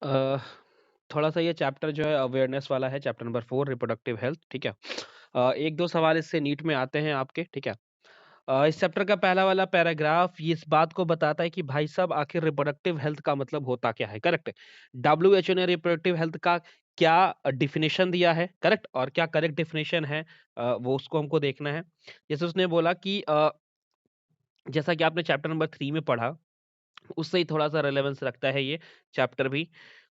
अ, थोड़ा-सा ये चैप्टर जो है अवेयरनेस वाला है, चैप्टर नंबर 4 रिप्रोडक्टिव हेल्थ, ठीक है? 1-2 सवाल इससे नीट में आते हैं आपके, ठीक है? इस चैप्टर का पहला वाला पैराग्राफ ये इस बात को बताता है कि भाई साहब आखिर रिप्रोडक्टिव हेल्थ का मतलब होता क्या है, करेक्ट? डब्ल्यूएचओ ने रिप्रोडक्टिव हेल्थ का क्या डेफिनिशन दिया है, करेक्ट? और क्या करेक्ट डेफिनिशन है वो उसको हमको देखना है। जैसे उसने बोला कि जैसा कि आपने चैप्टर नंबर 3 में पढ़ा उससे ही थोड़ा-सा रेलेवेंस रखता है ये चैप्टर भी।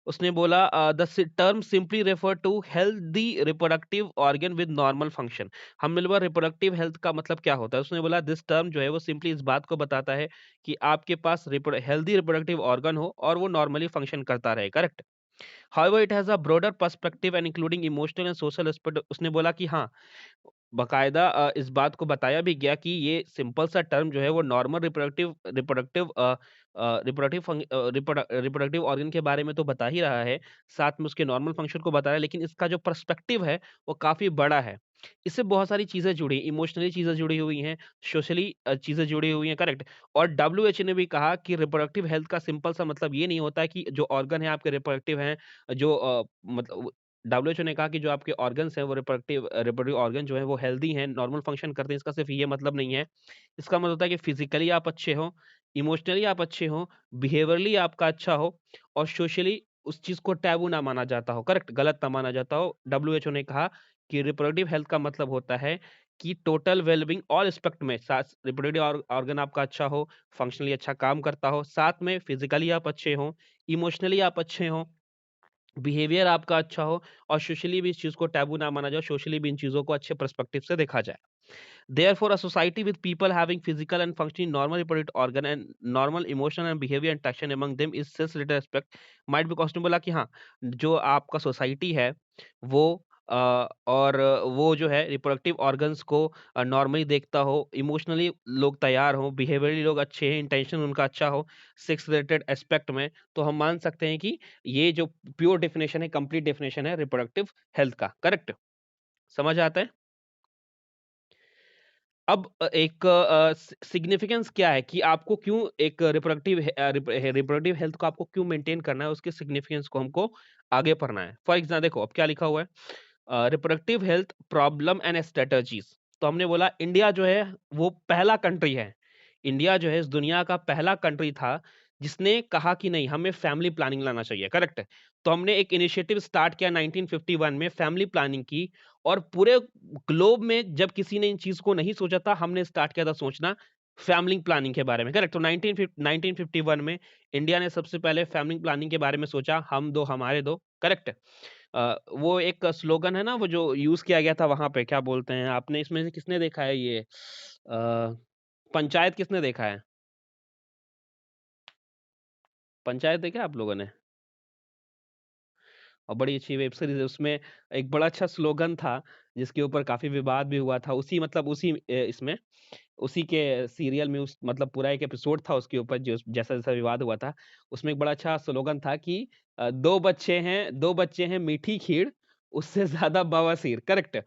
उसने बोला द स term simply refer to healthy reproductive organ with normal function. हमने बोला रिप्रोडक्टिव हेल्थ का मतलब क्या होता है? उसने बोला दिस टर्म जो है वो सिंपली इस बात को बताता है कि आपके पास हेल्दी रिप्रोडक्टिव ऑर्गन हो और वो नॉर्मली फंक्शन करता रहे, correct? However it has a broader perspective and including emotional and social aspect. उसने बोला कि हाँ, बाकायदा इस बात को बताया भी गया कि ये सिंपल सा टर्म जो है वो normal reproductive reproductive reproductive organ के बारे में तो बता ही रहा है, साथ में उसके नॉर्मल फंक्शन को बता रहा है, लेकिन इसका जो पर्सपेक्टिव है वो काफ़ी बड़ा है। इससे बहुत सारी चीज़ें जुड़ी, इमोशनली चीज़ें जुड़ी हुई हैं, सोशली चीज़ें जुड़ी हुई हैं, करेक्ट? और डब्ल्यूएचओ ने भी कहा कि रिप्रोडक्टिव हेल्थ का सिंपल सा मतलब ये नहीं होता है कि जो ऑर्गन है आपके रिप्रोडक्टिव हैं, जो मतलब डब्ल्यूएचओ ने कहा कि जो आपके ऑर्गन्स हैं वो रिप्रोडक्टिव ऑर्गन जो है वो हेल्दी हैं, नॉर्मल फंक्शन करते हैं, इसका सिर्फ ये मतलब नहीं है। इसका मतलब होता है कि फिजिकली आप अच्छे हो, इमोशनली आप अच्छे हो, बिहेवियरली आपका अच्छा हो और सोशली उस चीज़ को टैबू ना माना जाता हो, करेक्ट? गलत ना माना जाता हो। डब्ल्यूएचओ ने कहा कि रिप्रोडक्टिव हेल्थ का मतलब होता है कि टोटल वेल-बीइंग ऑल एस्पेक्ट में सास रिप्रोडक्टिव ऑर्गन आपका अच्छा हो, फंक्शनली अच्छा काम करता हो, साथ में फिजिकली आप अच्छे हों, इमोशनली आप अच्छे हों, बिहेवियर आपका अच्छा हो और सोशली भी इस चीज़ को टैबू ना माना जाए, सोशली भी इन चीज़ों को अच्छे पर्सपेक्टिव से देखा जाए। Therefore, a society with people having physical and functioning normal reproductive organ and normal emotional and behavior interaction among them is such little aspect might be questionable कि हाँ, जो आपका सोसाइटी है वो और वो जो है रिप्रोडक्टिव ऑर्गन्स को नॉर्मली देखता हो, इमोशनली लोग तैयार हों, बिहेवियरली लोग अच्छे हैं, इंटेंशन उनका अच्छा हो, सेक्स रिलेटेड एस्पेक्ट में, तो हम मान सकते हैं कि ये जो प्योर डेफिनेशन है, कंप्लीट डेफिनेशन है रिप्रोडक्टिव हेल्थ का, करेक्ट? समझ आता है? अब एक सिग्निफिकेंस क्या है कि आपको क्यों एक रिप्रोडक्टिव हेल्थ को आपको क्यों मेंटेन करना है, उसके सिग्निफिकेंस को हमको आगे पढ़ना है। फॉर एग्ज़ाम्पल देखो अब क्या लिखा हुआ है reproductive health problem and strategies. तो हमने बोला इंडिया जो है वो पहला कंट्री है। इंडिया जो है इस दुनिया का पहला कंट्री था जिसने कहा कि नहीं हमें फैमिली प्लानिंग लाना चाहिए, करेक्ट है? तो हमने एक इनिशिएटिव स्टार्ट किया 1951 में फैमिली प्लानिंग की और पूरे ग्लोब में जब किसी ने इन चीज़ को नहीं सोचा था, हमने स्टार्ट किया था सोचना फैमिली प्लानिंग के बारे में, करेक्ट? तो 1951 में इंडिया ने सबसे पहले फैमिली प्लानिंग के बारे में सोचा, हम दो हमारे दो, करेक्ट? वो एक स्लोगन है ना, वो जो यूज़ किया गया था वहाँ पे, क्या बोलते हैं? आपने इसमें से किसने देखा है ये पंचायत किसने देखा है? पंचायत देखा है आप लोगों ने? और बड़ी अच्छी वेब सीरीज़ है, उसमें एक बड़ा अच्छा स्लोगन था, जिसके ऊपर काफ़ी विवाद भी हुआ था। उसी मतलब उसी इसमें उसी के सीरियल में उस मतलब पूरा एक एपिसोड था उसके ऊपर जो जैसा-जैसा विवाद हुआ था, उसमें एक बड़ा अच्छा स्लोगन था कि 2 बच्चे हैं मीठी खीर, उससे ज़्यादा बवासीर, करेक्ट?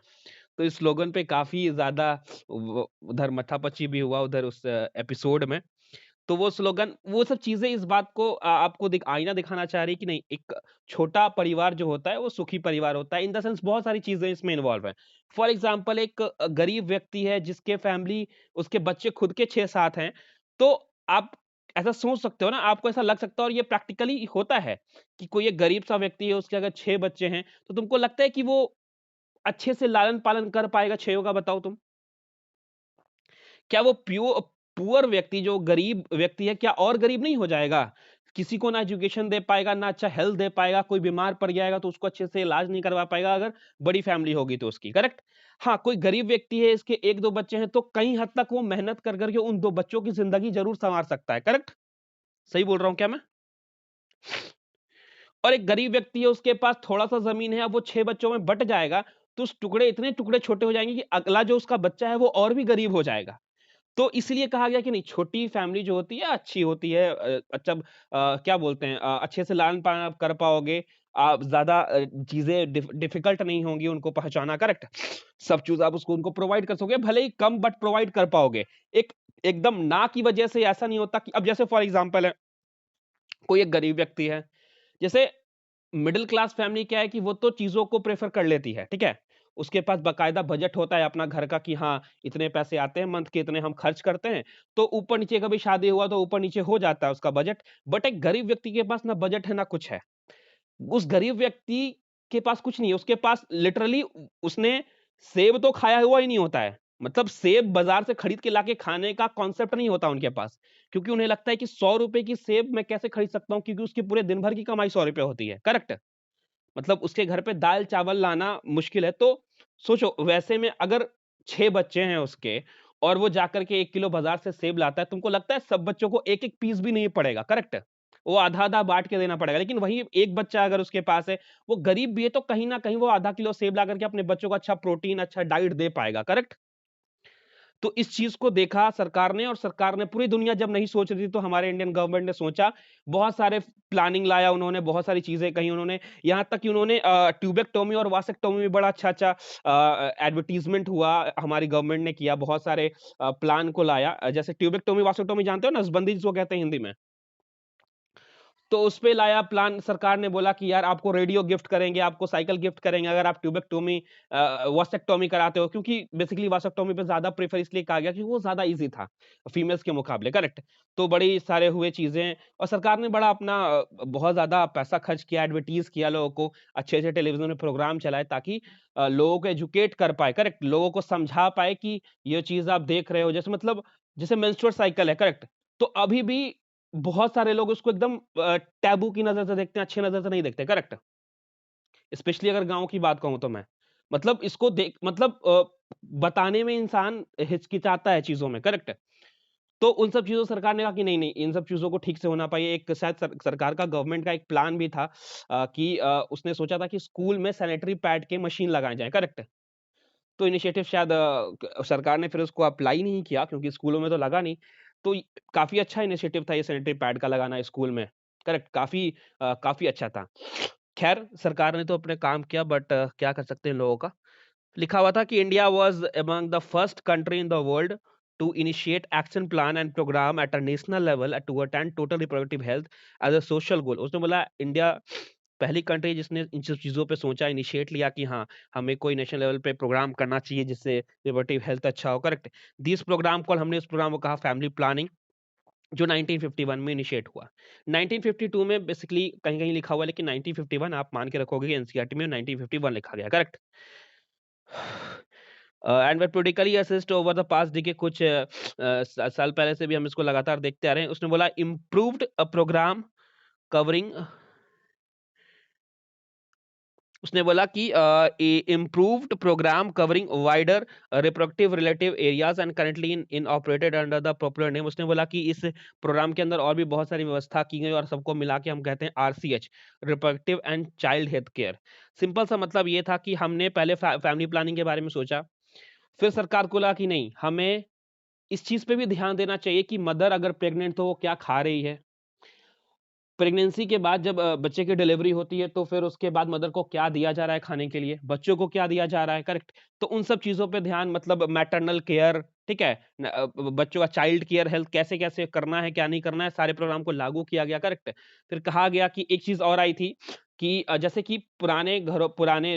तो इस स्लोगन पे काफ़ी ज़्यादा व उधर माथापच्ची भी हुआ उधर उस एपिसोड में। तो वो स्लोगन वो सब चीज़ें इस बात को आपको आईना दिखाना चाह रही है कि नहीं एक छोटा परिवार जो होता है वो सुखी परिवार होता है। इन द सेंस बहुत सारी चीज़ें इसमें इन्वॉल्व हैं। फॉर एग्ज़ाम्पल एक गरीब व्यक्ति है जिसके फैमिली उसके बच्चे खुद के 6-7 हैं, तो आप ऐसा सोच सकते हो ना, आपको ऐसा लग सकता है और ये प्रैक्टिकली होता है कि कोई एक गरीब-सा व्यक्ति है, उसके अगर 6 बच्चे हैं, तो तुमको लगता है कि वो अच्छे से लालन-पालन कर पाएगा 6 का बताओ तुम? क्या वो पुअर व्यक्ति जो गरीब व्यक्ति है, क्या और गरीब नहीं हो जाएगा? किसी को ना एजुकेशन दे पाएगा, ना अच्छा हेल्थ दे पाएगा, कोई बीमार पड़ जाएगा तो उसको अच्छे से इलाज नहीं करवा पाएगा अगर बड़ी फैमिली होगी तो उसकी, करेक्ट? हाँ, कोई गरीब व्यक्ति है, इसके 1-2 बच्चे हैं, तो कई हद तक वो मेहनत कर के उन 2 बच्चों की ज़िंदगी ज़रूर सँवार सकता है, करेक्ट? सही बोल रहा हूँ क्या मैं? और एक गरीब व्यक्ति है, उसके पास थोड़ा-सा ज़मीन है, अब वो 6 बच्चों में बँट जाएगा, तो उस टुकड़े इतने टुकड़े छोटे हो जाएँगे कि अगला जो उसका बच्चा है, वो और भी गरीब हो जाएगा। तो इसलिए कहा गया कि नहीं छोटी फैमिली जो होती है अच्छी होती है क्या बोलते हैं अच्छे से लालन-पालन आप कर पाओगे, आप ज़्यादा चीज़ें डिफ़िकल्ट नहीं होंगी उनको पहुँचाना, करेक्ट? सब चीज़ आप उसको उनको प्रोवाइड कर सकोगे, भले ही कम बट प्रोवाइड कर पाओगे। एक एकदम ना की वजह से ऐसा नहीं होता कि अब जैसे फॉर एग्ज़ाम्पल है, कोई एक गरीब व्यक्ति है, जैसे मिडिल क्लास फैमिली क्या है कि वो तो चीज़ों को प्रेफ़र कर लेती है, ठीक है? उसके पास बाकायदा बजट होता है अपना घर का कि हाँ, इतने पैसे आते हैं मंथ के, इतने हम खर्च करते हैं, तो ऊपर-नीचे कभी शादी हुआ तो ऊपर-नीचे हो जाता है उसका बजट। बट एक गरीब व्यक्ति के पास ना बजट है, ना कुछ है। उस गरीब व्यक्ति के पास कुछ नहीं है, उसके पास लिटरली उसने सेब तो खाया हुआ ही नहीं होता है। मतलब सेब बाज़ार से खरीद के लाके खाने का कॉन्सेप्ट नहीं होता उनके पास। क्योंकि उन्हें लगता है कि ₹100 की सेब मैं कैसे खरीद सकता हूँ क्योंकि उसकी पूरे दिन भर की कमाई ₹100 होती है, करेक्ट? मतलब उसके घर पे दाल-चावल लाना मुश्किल है, तो सोचो वैसे में अगर 6 बच्चे हैं उसके और वो जाकर के 1 किलो बाज़ार से सेब लाता है, तुमको लगता है सब बच्चों को 1-1 पीस भी नहीं पड़ेगा, करेक्ट? वो आधा-आधा बाँट के देना पड़ेगा, लेकिन वही एक बच्चा अगर उसके पास है, वो गरीब भी है तो कहीं न कहीं वो आधा किलो सेब ला कर के अपने बच्चों को अच्छा प्रोटीन, अच्छा डाइट दे पाएगा, करेक्ट? तो इस चीज़ को देखा सरकार ने और सरकार ने पूरी दुनिया जब नहीं सोच रही थी तो हमारे इंडियन गवर्नमेंट ने सोचा, बहुत सारे प्लानिंग लाया उन्होंने, बहुत सारी चीज़ें कही उन्होंने, यहाँ तक कि उन्होंने ट्यूबेक्टोमी और वासेक्टोमी में बड़ा अच्छा-अच्छा एडवर्टाइज़मेंट हुआ हमारी गवर्नमेंट ने किया, बहुत सारे प्लान को लाया। जैसे ट्यूबेक्टोमी, वासेक्टोमी जानते हो नसबंदी जिसको कहते हैं हिंदी में? तो उसपे लाया प्लान सरकार ने बोला कि यार आपको रेडियो गिफ्ट करेंगे, आपको साइकिल गिफ्ट करेंगे अगर आप ट्यूबेक्टोमी वासेक्टोमी कराते हो क्योंकि बेसिकली वासेक्टोमी पे ज़्यादा प्रेफ़र इसलिए कहा गया क्योंकि वो ज़्यादा ईज़ी था, फीमेल्स के मुकाबले करेक्ट। तो बड़ी सारे हुए चीज़ें और सरकार ने बड़ा अपना बहुत ज़्यादा पैसा खर्च किया, एडवर्टाइज़ किया लोगों को, अच्छे-अच्छे टेलीविज़न में प्रोग्राम चलाए ताकि लोगों को एजुकेट कर पाए, करेक्ट? लोगों को समझा पाए कि ये चीज़ आप देख रहे हो जैसे मतलब जैसे मेंस्ट्रुअल साइकिल है, करेक्ट? तो अभी भी बहुत सारे लोग उसको एकदम टैबू की नज़र से देखते हैं, अच्छी नज़र से नहीं देखते, करेक्ट? स्पेशली अगर गाँव की बात कहूँ तो मैं। मतलब इसको देख मतलब बताने में इंसान हिचकिचाता है चीज़ों में, करेक्ट? तो उन सब चीज़ों सरकार ने कहा कि नहीं-नहीं, इन सब चीज़ों को ठीक से होना चाहिए। एक शायद सरकार का गवर्नमेंट का एक प्लान भी था कि उसने सोचा था कि स्कूल में सैनिटरी पैड के मशीन लगाए जाएँ, करेक्ट? तो इनिशिएटिव शायद सरकार ने फिर उसको अप्लाई नहीं किया क्योंकि स्कूलों में तो लगा नहीं। तो काफ़ी अच्छा इनिशिएटिव था ये सैनिटरी पैड का लगाना स्कूल में, करेक्ट? काफ़ी अच्छा था। ख़ैर सरकार ने तो अपने काम किया बट क्या कर सकते हैं लोगों का। लिखा हुआ था कि India was among the first country in the world to initiate action plan and programme at a national level to attend total reproductive health as a social goal. उसने बोला इंडिया पहली कंट्री जिसने इन सब चीज़ों पे सोचा, इनिशिएट लिया कि हाँ, हमें कोई नेशनल लेवल पे प्रोग्राम करना चाहिए जिससे रिप्रोडक्टिव हेल्थ अच्छा हो, करेक्ट? दिस प्रोग्राम कॉल हमने उस प्रोग्राम को कहा फैमिली प्लानिंग जो 1951 में इनिशिएट हुआ। 1952 में बेसिकली कहीं-कहीं लिखा हुआ है लेकिन 1951 आप मान के रखोगे कि एनसीईआरटी में 1951 लिखा गया, correct? And methodically assist over the past देखिए कुछ साल पहले से भी हम इसको लगातार देखते आ रहे हैं। उसने बोला इम्प्रूव्ड अ प्रोग्राम कवरिंग उसने बोला कि improved programme covering wider reproductive relative areas and currently in operated under the popular name उसने बोला कि इस प्रोग्राम के अंदर और भी बहुत सारी व्यवस्था की गई और सबको मिला के हम कहते हैं RCH reproductive and child health care simple सा मतलब ये था कि हमने पहले फैमिली प्लानिंग के बारे में सोचा फिर सरकार को लगा कि नहीं हमें इस चीज पे भी ध्यान देना चाहिए कि मदर अगर प्रेग्नेंट तो वो क्या खा रही है प्रेगनेंसी के बाद जब बच्चे की डिलीवरी होती है, तो फिर उसके बाद मदर को क्या दिया जा रहा है खाने के लिए, बच्चों को क्या दिया जा रहा है, करेक्ट? तो उन सब चीज़ों पे ध्यान मतलब मैटरनल केयर, ठीक है? बच्चों का चाइल्ड केयर हेल्थ कैसे-कैसे करना है, क्या नहीं करना है, सारे प्रोग्राम को लागू किया गया, करेक्ट? फिर कहा गया कि एक चीज़ और आई थी कि जैसे कि पुराने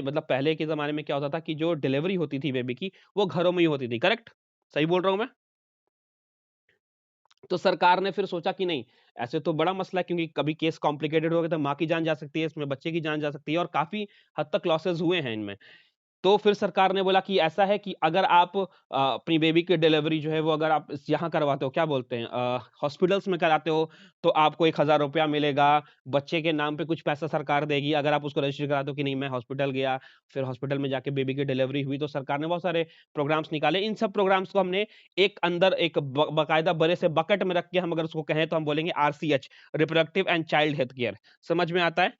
मतलब पहले के ज़माने में क्या होता था कि जो डिलीवरी होती थी बेबी की, वो घरों में ही होती थी, करेक्ट? सही बोल रहा हूँ मैं? तो सरकार ने फिर सोचा कि नहीं, ऐसे तो बड़ा मसला है क्योंकि कभी केस कॉम्प्लिकेटेड हो गया तो माँ की जान जा सकती है, इसमें बच्चे की जान जा सकती है और काफ़ी हद तक लॉसेस हुए हैं इनमें। तो फिर सरकार ने बोला कि ऐसा है कि अगर आप अपनी बेबी की डिलीवरी जो है वो अगर आप यहाँ करवाते हो क्या बोलते हैं हॉस्पिटल्स में कराते हो तो आपको ₹1000 मिलेगा, बच्चे के नाम पे कुछ पैसा सरकार देगी अगर आप उसको रजिस्टर कराते हो कि नहीं मैं हॉस्पिटल गया, फिर हॉस्पिटल में जाके बेबी की डिलीवरी हुई तो सरकार ने बहुत सारे प्रोग्राम्स निकाले। इन सब प्रोग्राम्स को हमने एक अंदर एक ब बाकायदा बड़े से बकेट में रख के हम अगर उसको कहें तो हम बोलेंगे RCH reproductive and child health care समझ में आता है?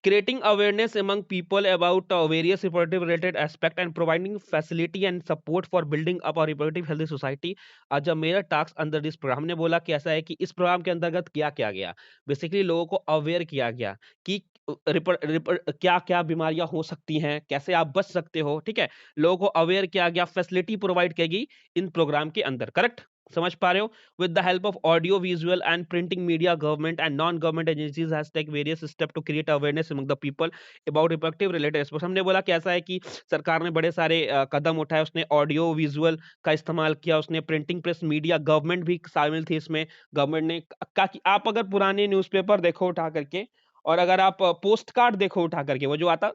creating awareness among people about various reproductive related aspect and providing facility and support for building up a reproductive healthy society आज जब मेरा टास्क अंदर दिस प्रोग्राम हमने बोला कि ऐसा है कि इस प्रोग्राम के अंतर्गत क्या किया गया बेसिकली लोगों को अवेयर किया गया कि क्या क्या बीमारियां हो सकती हैं कैसे आप बच सकते हो ठीक है लोगों को अवेयर किया गया फैसिलिटी प्रोवाइड की गई इन प्रोग्राम के अंदर करेक्ट समझ पा रहे हो? With the help of audio, visual and printing media, government and non-government agencies has taken various steps to create awareness among the people about reproductive related sports। हमने बोला कि ऐसा है कि सरकार ने बड़े सारे कदम उठाए, उसने ऑडियो विजुअल का इस्तेमाल किया, उसने प्रिंटिंग प्रेस मीडिया, गवर्नमेंट भी शामिल थी इसमें। गवर्नमेंट ने कहा कि आप अगर पुराने न्यूज़पेपर देखो उठा करके और अगर आप पोस्ट कार्ड देखो उठा करके, वो जो आता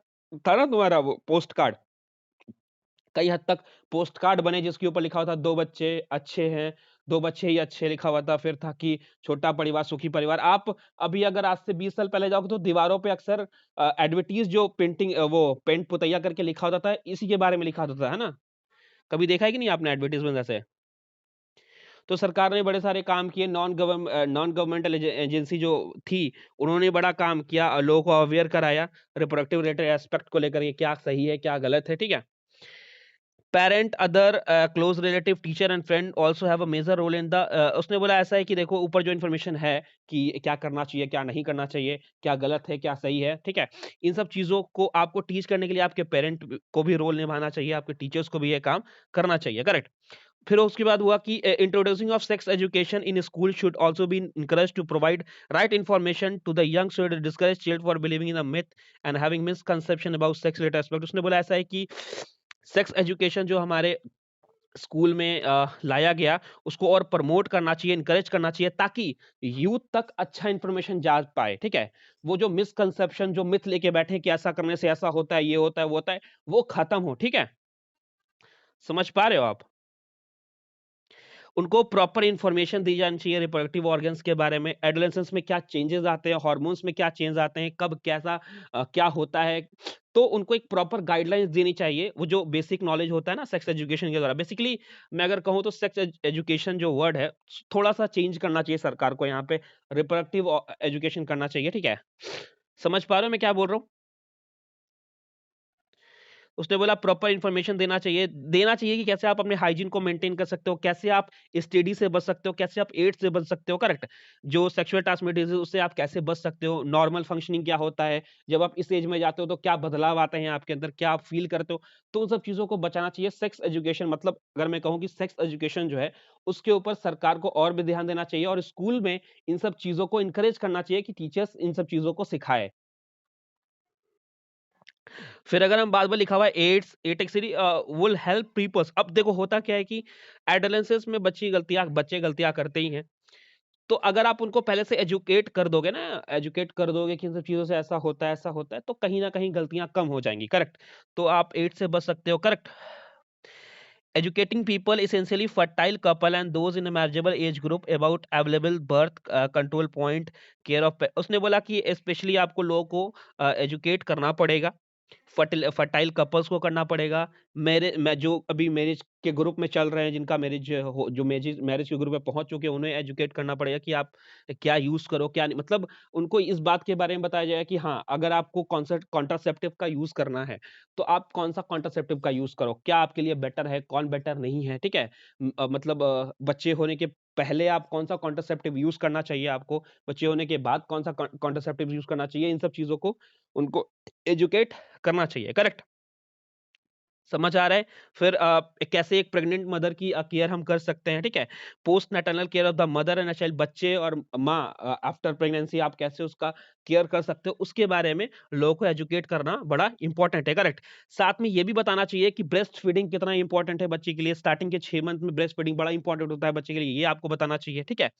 था ना तुम्हारा वो पोस्ट कार्ड, कई हद तक पोस्ट कार्ड बने जिसके ऊपर लिखा हुआ था 2 बच्चे अच्छे हैं, 2 बच्चे ही अच्छे लिखा हुआ था, फिर था कि छोटा परिवार सुखी परिवार। आप अभी अगर आज से 20 साल पहले जाओगे तो दीवारों पे अक्सर एडवर्टाइज़ जो पेंटिंग वो पेंट पुतैया करके लिखा होता था, इसी के बारे में लिखा होता था, है ना? कभी देखा है कि नहीं आपने एडवर्टाइज़मेंट ऐसे? तो सरकार ने बड़े सारे काम किए, नॉन गवर्नमेंटल एजेंसी जो थी, उन्होंने बड़ा काम किया, लोगों को अवेयर कराया, रिप्रोडक्टिव रिलेटेड एस्पेक्ट को लेकर के क्या सही है, क्या गलत है, ठीक है? Parent other close relative teacher and friend also have a major role in the उसने बोला ऐसा है कि देखो ऊपर जो इन्फॉर्मेशन है कि क्या करना चाहिए क्या नहीं करना चाहिए क्या गलत है क्या सही है ठीक है इन सब चीजों को आपको टीच करने के लिए आपके पेरेंट को भी रोल निभाना चाहिए आपके टीचर्स को भी ये काम करना चाहिए करेक्ट फिर उसके बाद हुआ कि introducing of sex education in school should also be encouraged to provide right information to the young should discourage child for believing in a myth and having misconception about sex related aspect उसने बोला ऐसा है कि sex education जो हमारे school में लाया गया उसको और प्रमोट करना चाहिए इनकरेज करना चाहिए ताकि यूथ तक अच्छा इंफॉर्मेशन जा पाए ठीक है वो जो मिसकंसेप्शन जो मिथ लेके बैठे कि ऐसा करने से ऐसा होता है ये होता है वो होता है वो खत्म हो ठीक है समझ पा रहे हो आप उनको प्रॉपर इन्फॉर्मेशन दी जानी चाहिए रिप्रोडक्टिव ऑर्गन्स के बारे में एडोलेसेंस में क्या चेंजेस आते हैं हार्मोन्स में क्या चेंज आते हैं कब कैसा क्या होता है तो उनको एक प्रॉपर गाइडलाइंस देनी चाहिए वो जो बेसिक नॉलेज होता है ना सेक्स एजुकेशन के द्वारा बेसिकली मैं अगर कहूँ तो सेक्स एजुकेशन जो वर्ड है थोड़ा सा चेंज करना चाहिए सरकार को यहाँ पे रिप्रोडक्टिव एजुकेशन करना चाहिए ठीक है समझ पा रहे हो मैं क्या बोल रहा हूँ उसने बोला प्रॉपर इन्फॉर्मेशन देना चाहिए कि कैसे आप अपने हाइजीन को मेंटेन कर सकते हो, कैसे आप एसटीडी से बच सकते हो, कैसे आप एड्स से बच सकते हो, करेक्ट? जो सेक्सुअल ट्रांसमिटेड डिजीज़ उससे आप कैसे बच सकते हो, नॉर्मल फंक्शनिंग क्या होता है, जब आप इस एज में जाते हो तो क्या बदलाव आते हैं आपके अंदर, क्या आप फ़ील करते हो? तो उन सब चीज़ों को बचाना चाहिए। सेक्स एजुकेशन मतलब अगर मैं कहूँ कि सेक्स एजुकेशन जो है, उसके ऊपर सरकार को और भी ध्यान देना चाहिए और स्कूल में इन सब चीज़ों को एनकरेज करना चाहिए कि टीचर्स इन सब चीज़ों को सिखाएँ। फिर अगर हम बाद में लिखा हुआ है एड्स एटेक्सरी विल हेल्प पीपल्स अब देखो होता क्या है कि एडोलेंसेंस में बच्चे गलतियां करते ही हैं तो अगर आप उनको पहले से एजुकेट कर दोगे कि इन सब चीजों से ऐसा होता है तो कहीं ना कहीं गलतियां कम हो जाएंगी करेक्ट तो आप एड्स से बच सकते हो correct educating people essentially fertile couple and those in a marriageable age group about available birth control point care of उसने बोला कि स्पेशली आपको लोगों को एजुकेट करना पड़ेगा फर्टाइल कपल्स को करना पड़ेगा मैं जो अभी मैरिज के ग्रुप में चल रहे हैं जिनका मैरिज हो जो मैरिज मैरिज के ग्रुप में पहुंच चुके हैं उन्हें एजुकेट करना पड़ेगा कि आप क्या यूज करो क्या नहीं मतलब उनको इस बात के बारे में बताया जाएगा कि हाँ अगर आपको कॉन्ट्रासेप्टिव का यूज करना है तो आप कौन सा कॉन्ट्रासेप्टिव का यूज करो क्या आपके लिए बेटर है कौन बेटर नहीं है ठीक है मतलब बच्चे होने के पहले आप कौन सा कॉन्ट्रासेप्टिव यूज करना चाहिए आपको बच्चे होने के बाद कौन सा कॉन्ट्रासेप्टिव यूज करना चाहिए इन सब चीजों को उनको एजुकेट करना चाहिए करेक्ट समझ आ रहा है फिर कैसे एक प्रेग्नेंट मदर की केयर हम कर सकते हैं ठीक है post natal care of the mother and child बच्चे और माँ आफ्टर प्रेगनेंसी आप कैसे उसका केयर कर सकते हो उसके बारे में लोगों को एजुकेट करना बड़ा इंपॉर्टेंट है करेक्ट साथ में ये भी बताना चाहिए कि ब्रेस्ट फीडिंग कितना इंपॉर्टेंट है बच्चे के लिए स्टार्टिंग के 6 मंथ में ब्रेस्ट फीडिंग बड़ा इंपॉर्टेंट होता है बच्चे के लिए ये आपको बताना चाहिए ठीक है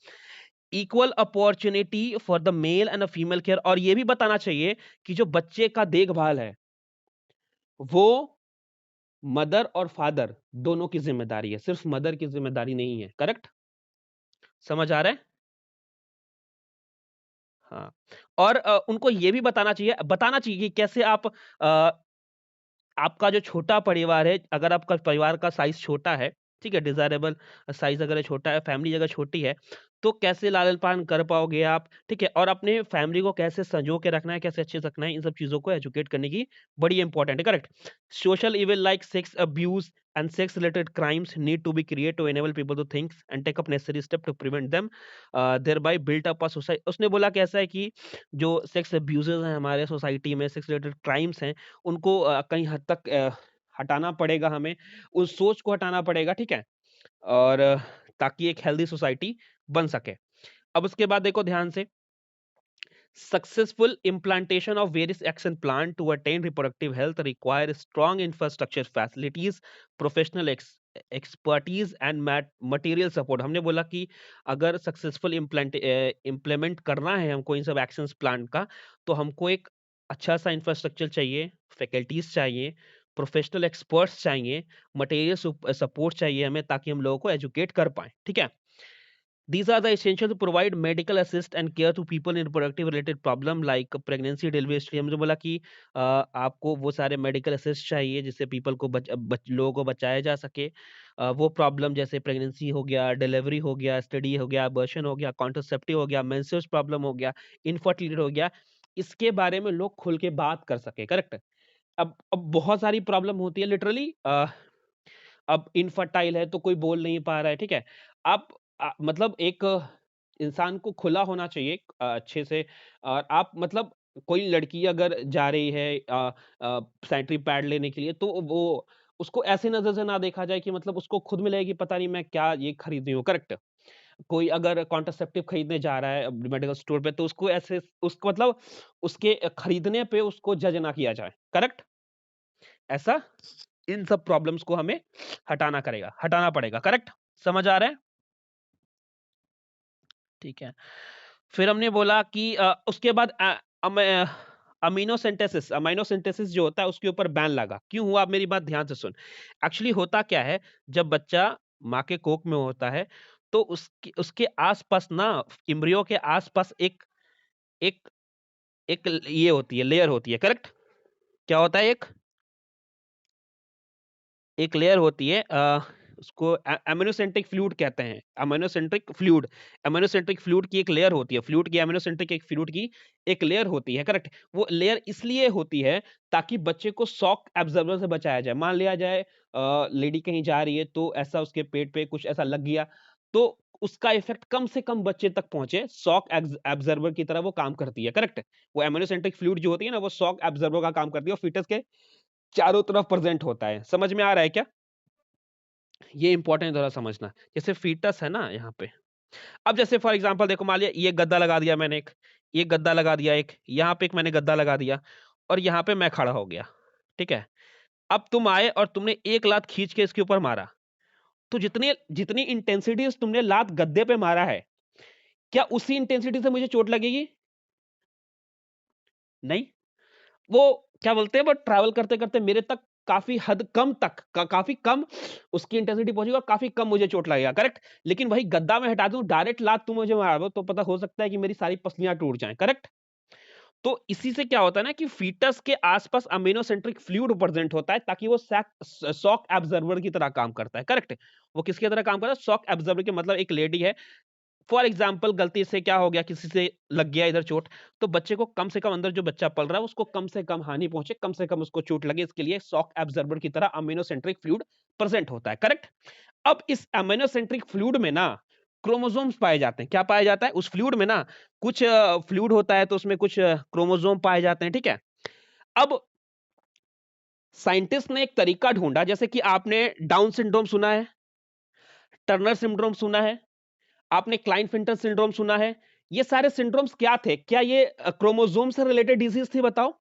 equal opportunity for the male and female care और ये भी बताना चाहिए कि जो बच्चे का देखभाल है वो मदर और फादर दोनों की ज़िम्मेदारी है, सिर्फ़ मदर की ज़िम्मेदारी नहीं है, करेक्ट? समझ आ रहा है? हाँ, और उनको ये भी बताना चाहिए कि कैसे आप आपका जो छोटा परिवार है, अगर आपका परिवार का साइज़ छोटा है, ठीक है? डिज़ायरेबल साइज़ अगर छोटा है, फैमिली अगर छोटी है, तो कैसे लालन-पालन कर पाओगे आप, ठीक है? और अपने फैमिली को कैसे सँजो के रखना है, कैसे अच्छे से रखना है, इन सब चीज़ों को एजुकेट करने की बड़ी इम्पोर्टेंट है, correct? Social evil like sex abuse and sex related crimes need to be created to enable people to think and take up necessary step to prevent them thereby build up a society उसने बोला कि ऐसा है कि जो sex abuses हैं हमारे society में सेक्स रिलेटेड क्राइम्स हैं उनको कहीं हद तक हटाना पड़ेगा हमें, उस सोच को हटाना पड़ेगा, ठीक है? और ताकि एक हेल्दी सोसाइटी बन सके। अब उसके बाद देखो ध्यान से, successful implantation of various action plan to attain reproductive health require strong infrastructure facilities, professional expertise and material support। हमने बोला कि अगर सक्सेसफुल इम्प्लीमेंट करना है हमको इन सब एक्शंस प्लान का, तो हमको एक अच्छा सा इंफ्रास्ट्रक्चर चाहिए, फैकल्टीज चाहिए, प्रोफेशनल एक्सपर्ट्स चाहिए, मटेरियल सपोर्ट चाहिए हमें, ताकि हम लोगों को एजुकेट कर पाए। ठीक है, these are the essential to provide medical assist and care to people in reproductive related problem like pregnancy, delivery history। हमने बोला कि आपको वो सारे मेडिकल असिस्ट चाहिए जिससे पीपल को लोगों को बचाया जा सके। वो प्रॉब्लम जैसे प्रेगनेंसी हो गया, डिलीवरी हो गया, स्टडी हो गया, अबॉर्शन हो गया, कॉन्ट्रासेप्टिव हो गया, मेंसेस प्रॉब्लम हो गया, इनफर्टिलिटी हो गया, इसके बारे में लोग खुल के बात कर सके। करेक्ट। अब बहुत सारी प्रॉब्लम होती है लिटरली। अब इनफर्टाइल है तो कोई बोल नहीं पा रहा है। ठीक है, आप मतलब एक इंसान को खुला होना चाहिए अच्छे से। और आप मतलब कोई लड़की अगर जा रही है सैनिटरी पैड लेने के लिए, तो वो उसको ऐसे नजर से ना देखा जाए कि मतलब उसको खुद में लगे कि पता नहीं मैं क्या ये खरीद रही हूँ। करेक्ट। कोई अगर कॉन्ट्रासेप्टिव खरीदने जा रहा है मेडिकल स्टोर पे, तो उसको ऐसे उसको मतलब उसके खरीदने पे उसको जज ना किया जाए। करेक्ट। ऐसा इन सब प्रॉब्लम्स को हमें हटाना पड़ेगा। करेक्ट। समझ आ रहा है? ठीक है। फिर हमने बोला कि उसके बाद अमीनो सिंथेसिस जो होता है उसके ऊपर बैन लगा। क्यों हुआ? आप मेरी बात ध्यान से सुन। एक्चुअली होता क्या है, जब बच्चा माँ के कोख में होता है, तो उसके उसके आसपास ना, एम्ब्रियो के आसपास एक एक एक ये होती है, लेयर होती है। करेक्ट। क्या होता है? एक लेयर होती है, उसको एमिनोसेंट्रिक फ्लूइड कहते हैं। एमिनोसेंट्रिक फ्लूइड की एक लेयर होती है। फ्लूइड की एमिनोसेंट्रिक एक फ्लूइड की एक लेयर होती है। करेक्ट। वो लेयर इसलिए होती है ताकि बच्चे को शॉक एब्जॉर्बर से बचाया जाए। मान लिया जाए लेडी कहीं जा रही है, तो ऐसा उसके पेट पे कुछ ऐसा लग गया, तो उसका इफेक्ट कम से कम बच्चे तक पहुंचे। शॉक एब्जॉर्बर की तरह वो काम करती है। करेक्ट। वो एमिनोसेंट्रिक फ्लूइड जो होती है ना, वो शॉक एब्जॉर्बर का काम करती है और फीटस के चारों तरफ प्रेजेंट होता है। समझ में आ रहा है क्या? ये इंपॉर्टेंट थोड़ा समझना। जैसे फीटस है ना यहाँ पे, अब जैसे फॉर एग्जांपल देखो, मान लिया ये गद्दा लगा दिया मैंने, ये गद्दा लगा दिया, एक यहाँ पे एक मैंने गद्दा लगा दिया, और यहाँ पे मैं खड़ा हो गया। ठीक है। अब तुम आए और तुमने एक लात खींच के इसके ऊपर मारा, तो जितनी जितनी इंटेंसिटी से तुमने लात गद्दे पे मारा है, क्या उसी इंटेंसिटी से मुझे चोट लगेगी? नहीं। वो क्या बोलते हैं, वो ट्रैवल करते-करते मेरे तक काफ़ी हद कम तक काफ़ी कम उसकी इंटेंसिटी पहुँचेगी और काफ़ी कम मुझे चोट लगेगा। करेक्ट? लेकिन वही गद्दा मैं हटा दूँ, डायरेक्ट लात तुम मुझे मार दो, तो पता हो सकता है कि मेरी सारी पसलियाँ टूट जाएँ। करेक्ट? तो इसी से क्या होता है ना कि फीटस के आसपास अमीनोसेंट्रिक फ्लूइड प्रेजेंट होता है, ताकि वो शॉक एब्जॉर्बर की तरह काम करता है। करेक्ट? वो किसकी तरह काम करता है? शॉक एब्जॉर्बर के मतलब एक लेडी है, फॉर एग्जाम्पल गलती से क्या हो गया, किसी से लग गया इधर चोट, तो बच्चे को कम से कम, अंदर जो बच्चा पल रहा है उसको कम से कम हानि पहुंचे, कम से कम उसको चोट लगे, इसके लिए शॉक एब्जॉर्बर की तरह अमीनोसेंट्रिक फ्लूइड प्रेजेंट होता है। करेक्ट। अब इस अमीनोसेंट्रिक फ्लूइड में ना क्रोमोसोम्स पाए जाते हैं। क्या पाया जाता है उस फ्लूइड में ना? कुछ फ्लूइड होता है, तो उसमें कुछ क्रोमोसोम पाए जाते हैं। ठीक है। अब साइंटिस्ट ने एक तरीका ढूंढा, जैसे कि आपने डाउन सिंड्रोम सुना है, टर्नर सिंड्रोम सुना है, आपने क्लाइनफिल्टर सिंड्रोम सुना है। ये सारे सिंड्रोम्स क्या थे? क्या ये क्रोमोसोम से रिलेटेड डिजीज थी? बताओ।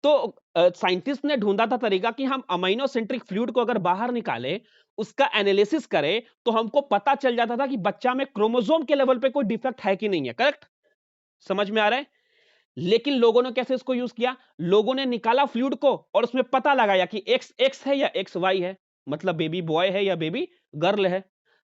तो साइंटिस्ट ने ढूंढा था तरीका कि हम अमीनो सेंट्रिक फ्लूइड को अगर बाहर निकाले, उसका एनालिसिस करें, तो हमको पता चल जाता था कि बच्चा में क्रोमोसोम के लेवल पे कोई डिफेक्ट है कि नहीं है। करेक्ट? समझ में आ रहा है? लेकिन लोगों ने कैसे इसको यूज किया? लोगों ने निकाला फ्लूइड को और उसमें पता लगाया कि एक्स एक्स है या एक्स वाई है, मतलब बेबी बॉय है या बेबी गर्ल है।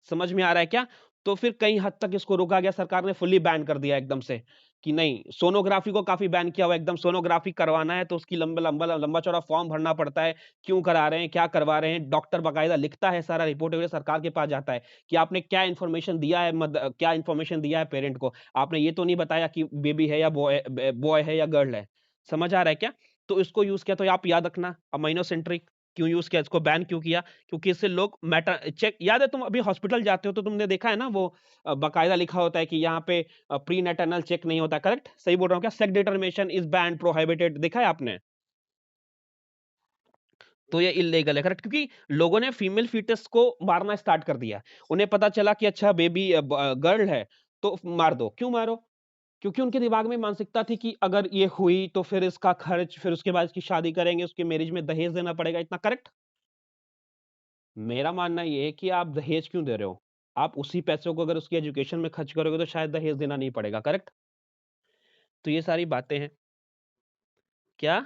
समझ में आ रहा है क्या? तो फिर कई हद तक इसको रोका गया, सरकार ने फुल्ली बैन कर दिया एकदम से, कि नहीं, सोनोग्राफी को काफी बैन किया हुआ एकदम। सोनोग्राफी करवाना है तो उसकी लंबा लंबा लंबा चौड़ा फॉर्म भरना पड़ता है, क्यों करा रहे हैं, क्या करवा रहे हैं, डॉक्टर बकायदा लिखता है, सारा रिपोर्ट वगैरह सरकार के पास जाता है कि आपने क्या इन्फॉर्मेशन दिया है, क्या इन्फॉर्मेशन दिया है पेरेंट को। आपने ये तो नहीं बताया कि बेबी है या बॉय है या गर्ल है। समझ आ रहा है क्या? तो इसको यूज किया, तो आप याद रखना अमीनो सेंट्रिक क्यों यूज किया, इसको बैन क्यों किया? क्योंकि इससे लोग मैटर चेक, याद है तुम अभी हॉस्पिटल जाते हो तो तुमने देखा है ना, वो बाकायदा लिखा होता है कि यहाँ पे प्री नैटरनल चेक नहीं होता। करेक्ट? सही बोल रहा हूँ क्या? Sex determination is ban prohibited, देखा है आपने? तो ये इल्लीगल है, करेक्ट? क्योंकि लोगों ने फीमेल फीटस को मारना स्टार्ट कर दिया। उन्हें पता चला कि अच्छा बेबी गर्ल है, तो मार दो। क्यों मारो? क्योंकि उनके दिमाग में मानसिकता थी कि अगर ये हुई तो फिर इसका खर्च, फिर उसके बाद इसकी शादी करेंगे, उसके मैरिज में दहेज देना पड़ेगा इतना, करेक्ट? मेरा मानना ये है कि आप दहेज क्यों दे रहे हो? आप उसी पैसों को अगर उसकी एजुकेशन में खर्च करोगे तो शायद दहेज देना नहीं पड़ेगा, करेक्ट? तो ये सारी बातें हैं। क्या?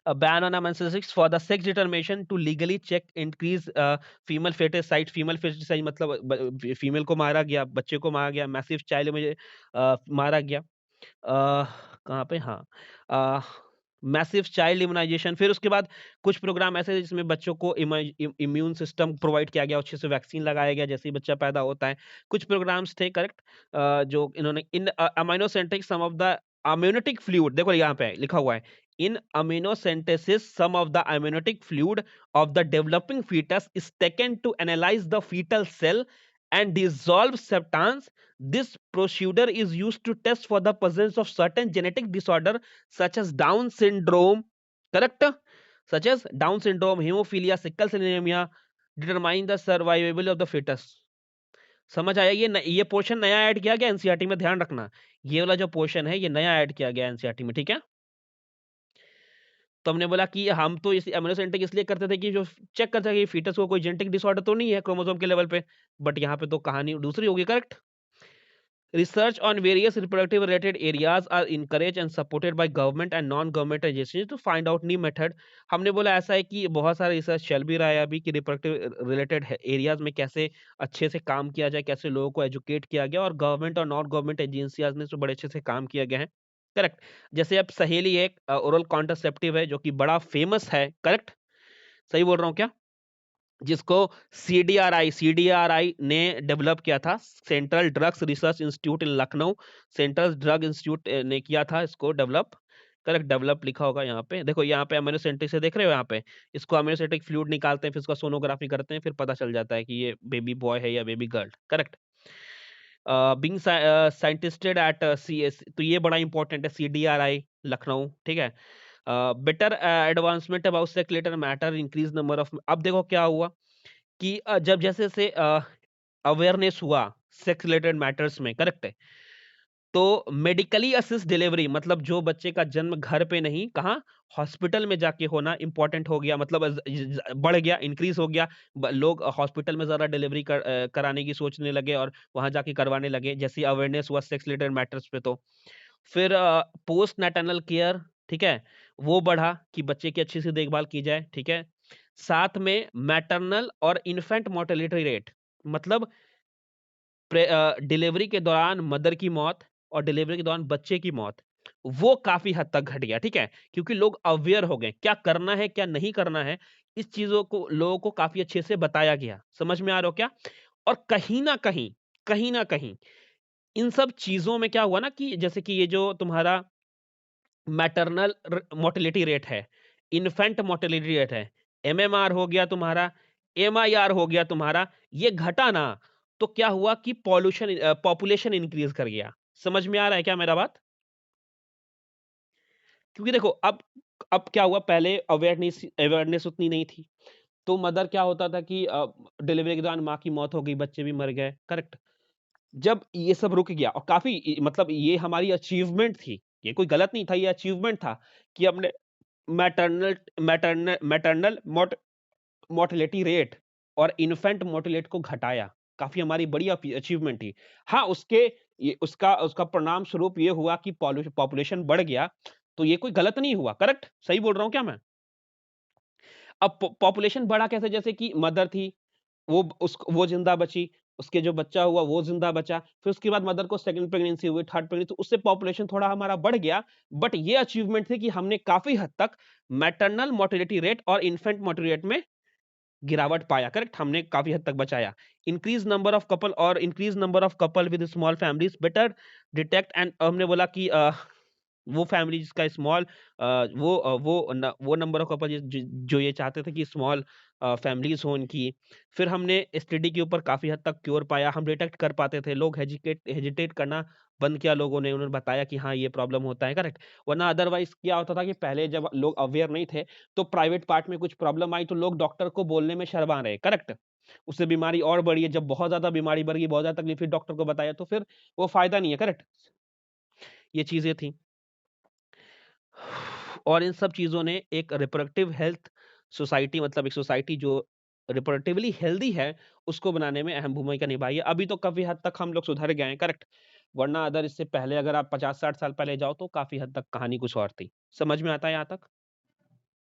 A ban on amnesics for the sex determination to legally check increase female feticide, female feticide मतलब फीमेल को मारा गया, बच्चे को मारा गया, मैसिव चाइल्ड में मारा गया। कहाँ पे? हाँ, मैसिव चाइल्ड इम्यूनाइजेशन। फिर उसके बाद कुछ प्रोग्राम ऐसे थे जिसमें बच्चों को इम्यून सिस्टम प्रोवाइड किया गया, अच्छे से वैक्सीन लगाया गया जैसे ही बच्चा पैदा होता है। कुछ प्रोग्राम्स थे, करेक्ट, जो इन्होंने इन अमाइनोसेंटेटिक सम ऑफ द amniotic fluid, देखो यहाँ पे लिखा हुआ है, in amniocentesis some of the amniotic fluid of the developing fetus is taken to analyze the fetal cell and dissolve substance. This procedure is used to test for the presence of certain genetic disorder such as Down syndrome, correct? Such as Down syndrome, hemophilia, sickle cell anemia, determine the survivability of the fetus. समझ आया? ये portion नया add किया गया NCERT में, ध्यान रखना। ये वाला जो पोर्शन है ये नया ऐड किया गया एनसीईआरटी में, ठीक है? तो हमने बोला कि हम तो इस एमनियोसेंटेसिस इसलिए करते थे कि जो चेक कर सके फीटस को कोई जेनेटिक डिसऑर्डर तो नहीं है क्रोमोसोम के लेवल पे, बट यहाँ पे तो कहानी दूसरी होगी, correct? Research on various reproductive related areas are encouraged and supported by government and non-government agencies to find out new method. हमने बोला ऐसा है कि बहुत सारा रिसर्च चल भी रहा है अभी कि रिप्रोडक्टिव रिलेटेड एरियाज में कैसे अच्छे से काम किया जाए, कैसे लोगों को एजुकेट किया गया, और गवर्नमेंट और नॉन गवर्नमेंट एजेंसियाज ने तो बड़े अच्छे से काम किया गया है, करेक्ट? जैसे अब सहेली एक ओरल कॉन्ट्रासेप्टिव है जो कि बड़ा फेमस है, करेक्ट? सही बोल रहा हूँ क्या? जिसको सीडीआरआई ने डेवलप किया था, सेंट्रल ड्रग्स रिसर्च इंस्टीट्यूट इन लखनऊ, सेंट्रल ड्रग इंस्टीट्यूट ने किया था इसको डेवलप, करेक्ट? डेवलप लिखा होगा यहाँ पे, देखो यहाँ पे अमीनोसेंटेसिस से देख रहे हो, यहाँ पे इसको अमीनोसेंटेटिक फ्लूइड निकालते हैं, फिर इसका सोनोग्राफी करते हैं, फिर पता चल जाता है कि ये बेबी बॉय है या baby girl, correct? Being scientist at CS, तो ये बड़ा इंपॉर्टेंट है, सीडीआरआई लखनऊ, ठीक है? Better advancement about sex related matter, increase number of, अब देखो क्या हुआ कि जब जैसे-जैसे अवेयरनेस हुआ सेक्स रिलेटेड मैटर्स में, करेक्ट है? तो मेडिकली असिस्ट डिलीवरी, मतलब जो बच्चे का जन्म घर पे नहीं, कहाँ? हॉस्पिटल में जाके होना इम्पोर्टेंट हो गया, मतलब बढ़ गया, इंक्रीज हो गया। लोग हॉस्पिटल में ज़्यादा डिलीवरी कराने की सोचने लगे और वहां जाके करवाने लगे, जैसे अवेयरनेस हुआ सेक्स रिलेटेड मैटर्स पे। तो फिर पोस्ट नैटरनल केयर, ठीक है, वो बढ़ा कि बच्चे की अच्छी से देखभाल की जाए, ठीक है? साथ में मैटरनल और इन्फेंट मोर्टेलिटी रेट, मतलब डिलीवरी के दौरान मदर की मौत और डिलीवरी के दौरान बच्चे की मौत, वो काफ़ी हद तक घट गया, ठीक है? क्योंकि लोग अवेयर हो गए, क्या करना है, क्या नहीं करना है, इस चीज़ों को लोगों को काफ़ी अच्छे से बताया गया। समझ में आ रहा हो क्या? और कहीं न कहीं इन सब चीज़ों में क्या हुआ ना कि जैसे कि ये जो तुम्हारा मैटरनल मोर्टेलिटी रेट है, इन्फेंट मोर्टेलिटी रेट है, एमएमआर हो गया तुम्हारा, एमआईआर हो गया तुम्हारा, ये घटा ना, तो क्या हुआ कि पॉपुलेशन इंक्रीज कर गया। समझ में आ रहा है क्या मेरा बात? क्योंकि देखो अब क्या हुआ, पहले अवेयरनेस अवेयरनेस उतनी नहीं थी, तो मदर क्या होता था कि डिलीवरी के दौरान माँ की मौत हो गई, बच्चे भी मर गए, करेक्ट? जब ये सब रुक गया और काफ़ी मतलब ये हमारी अचीवमेंट थी, ये कोई गलत नहीं था, ये अचीवमेंट था कि हमने maternal maternal maternal mortality rate और इन्फेंट मोर्टेलिटी को घटाया। काफ़ी हमारी बड़ी अचीवमेंट थी। हाँ, उसका उसका परिणाम स्वरूप ये हुआ कि पॉपुलेशन बढ़ गया, तो ये कोई गलत नहीं हुआ, करेक्ट? सही बोल रहा हूँ क्या मैं? अब पॉपुलेशन बढ़ा कैसे? जैसे कि मदर थी, वो ज़िंदा बची, उसके जो बच्चा हुआ वो ज़िंदा बचा, फिर उसके बाद मदर को सेकंड प्रेगनेंसी हुई, थर्ड प्रेगनेंसी, तो उससे पॉपुलेशन थोड़ा हमारा बढ़ गया। बट ये अचीवमेंट थी कि हमने काफ़ी हद तक मैटरनल मोर्टेलिटी रेट और इन्फेंट मोर्टेलिटी रेट में गिरावट पाया, करेक्ट? हमने काफ़ी हद तक बचाया। Increase number of couple with small families better detect and, हमने बोला कि वो फैमिली जिसका स्मॉल वो नंबर ऑफ कपल जो ये चाहते थे कि स्मॉल फैमिलीज़ हों उनकी। फिर हमने एसटीडी के ऊपर काफ़ी हद तक क्योर पाया, हम डिटेक्ट कर पाते थे, लोग हेजिटेट करना बंद किया लोगों ने, उन्होंने बताया कि हाँ, ये प्रॉब्लम होता है, करेक्ट? वरना अदरवाइज़ क्या होता था कि पहले जब लोग अवेयर नहीं थे, तो प्राइवेट पार्ट में कुछ प्रॉब्लम आई तो लोग डॉक्टर को बोलने में शर्मा रहे, करेक्ट? उससे बीमारी और बढ़ी है, जब बहुत ज़्यादा बीमारी बढ़ गई, बहुत ज़्यादा तकलीफ फिर डॉक्टर को बताया तो फिर वो फ़ायदा नहीं है, करेक्ट? ये चीज़ें थी। और इन सब चीज़ों ने एक रिप्रोडक्टिव हेल्थ सोसाइटी मतलब एक सोसाइटी जो रिप्रोडक्टिवली हेल्दी है, उसको बनाने में अहम भूमिका निभाई है। अभी तो काफ़ी हद तक हम लोग सुधर गए हैं, करेक्ट? वरना अदर इससे पहले अगर आप 50-60 साल पहले जाओ तो काफ़ी हद तक कहानी कुछ और थी। समझ में आता है यहाँ तक?